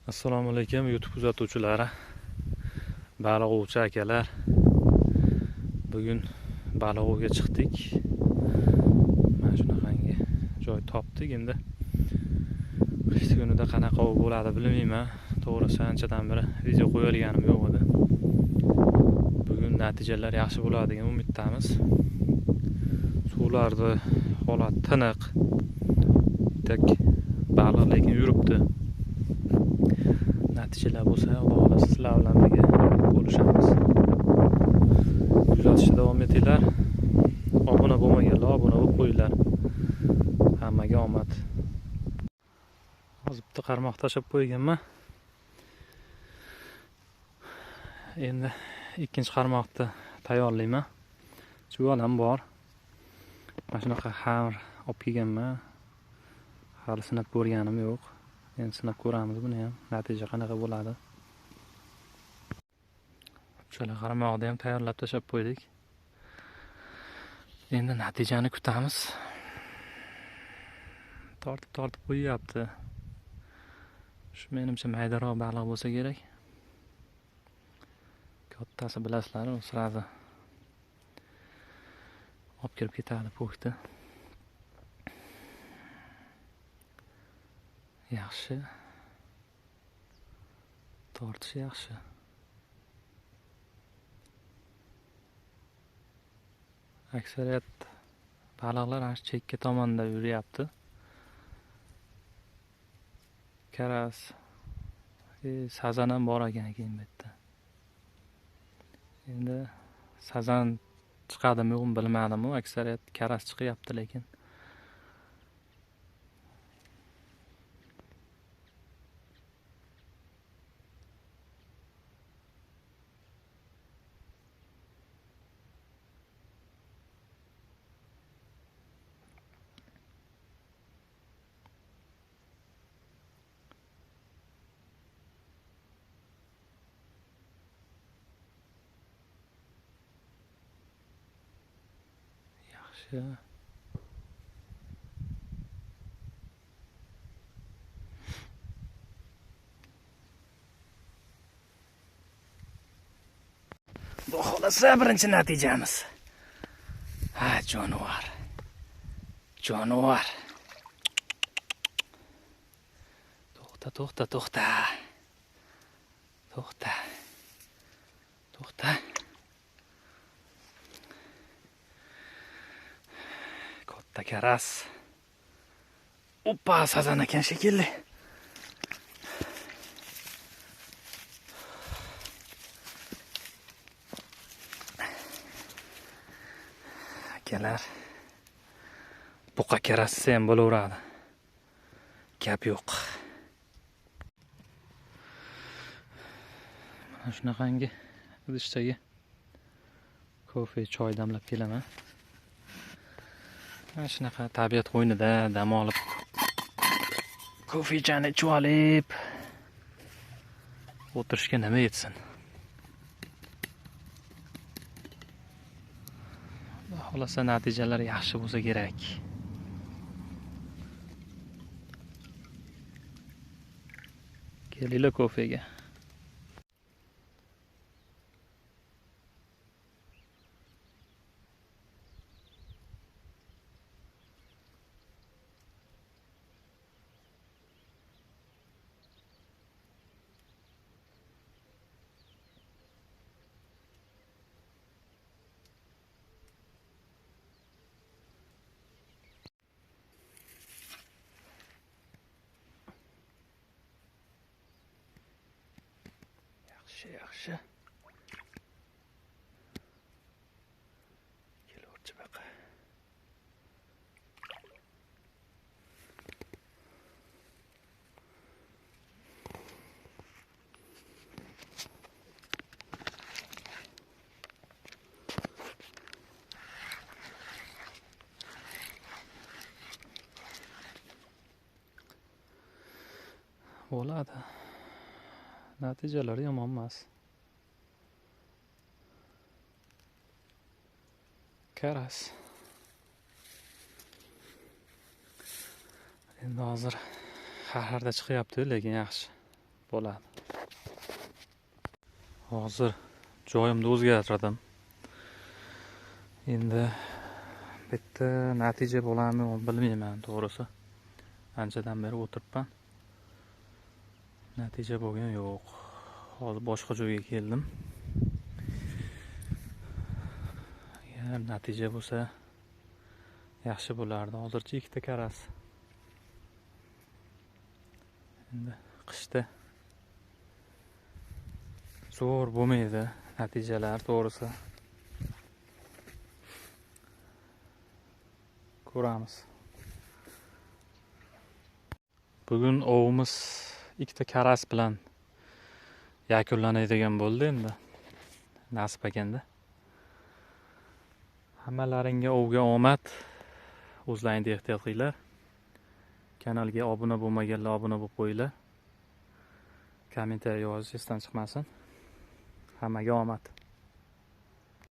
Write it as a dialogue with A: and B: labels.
A: Assalomu alaykum YouTube kuzatuvchilari, baliq ovchi akalar. Bugun baliq ovga chiqdik. Mana shunaqangi joy topdik. Endi qish kunida qanaqa ov bo'ladi bilmayman. To'g'risi anchadan beri video qo'yolganim yo'q edi. Bugun natijalar yaxshi bo'ladi degan umiddamiz. Suvlarda holat tiniq. Bitta baliq lekin yuribdi. Natijalar bo'lsa, Alloh xolasa sizlar bilan birga bo'lishamiz. Kuzatishda davom etinglar. Obuna bo'lmaganlar obuna bo'lib qo'yinglar. Hammaga omad. Hozir bitta qarmoq tashab qo'yganman. Endi ikkinchi qarmoqni tayyorlayman. Chuvalam bor. Mana shunaqa xamir olib kelganman. Hali sinab ko'rganim yo'q. Endi sinab ko'ramiz buni ham. Natija qanaqa bo'ladi. O'shalar qarmoqni ham tayyorlab tashab qo'ydik. Endi natijani kutamiz. Tortib qo'yyapti. Shu menimcha maydaroq baliq bo'lsa kerak. Kattasi bilasizlar, u sirasi olib kirib ketadi po'kni. Yaxshi. Tortish yaxshi. Aksariyat baliqlar ana chekka tomonda yuryapti. Karas, sazan ham bor ekan keyin bu yerda. Endi sazan chiqadimi yo'qmi bilmadim, aksariyat karas chiqyapti lekin. Yaxshi. Bu xolasa birinchi natijamiz. Ha, jonivor. Jonivor. To'xta. To'xta. Katta karas. Oppa, sazan ekan shekilli. Akalar. Buqa karasi ham bo'laveradi. Gap yo'q. Mana shunaqangi idishdagi kofe, choy damlab kelaman. Mana shunaqa tabiat qo'ynida dam olib, kofechani ichib olib o'tirishga nima yetsin. Xolasa natijalar yaxshi bo'lsa kerak. Kelinglar kofega. Yaxshi. Kelurchi baqa. Bo'ladi. Natijalar yomon emas. Karas. Endi hozir har chiqyapti, lekin yaxshi. bo'ladi. Hozir joyimni o'zgartirdim. Endi bitta natija bo'ladimi bilmayman to'g'risi. Anchadan beri o'tiribman. Natija bo'lgan yo'q. Hozir boshqa joyga keldim. Agar natija bo'lsa yaxshi bo'lardi. Hozircha ikkita karas. Endi qishda zo'r bo'lmaydi natijalar to'g'risi. Ko'ramiz. Bugun ovimiz ikkita karas bilan yakunlanadigan bo'ldi endi. Nasib ekanda. Hammalaringga ovga omad. O'zlaringizga ehtiyot qilinglar. Kanalga obuna bo'lmaganlar obuna bo'lib qo'yinglar. Kommentariy yozish esdan chiqmasin. Hammaga omad.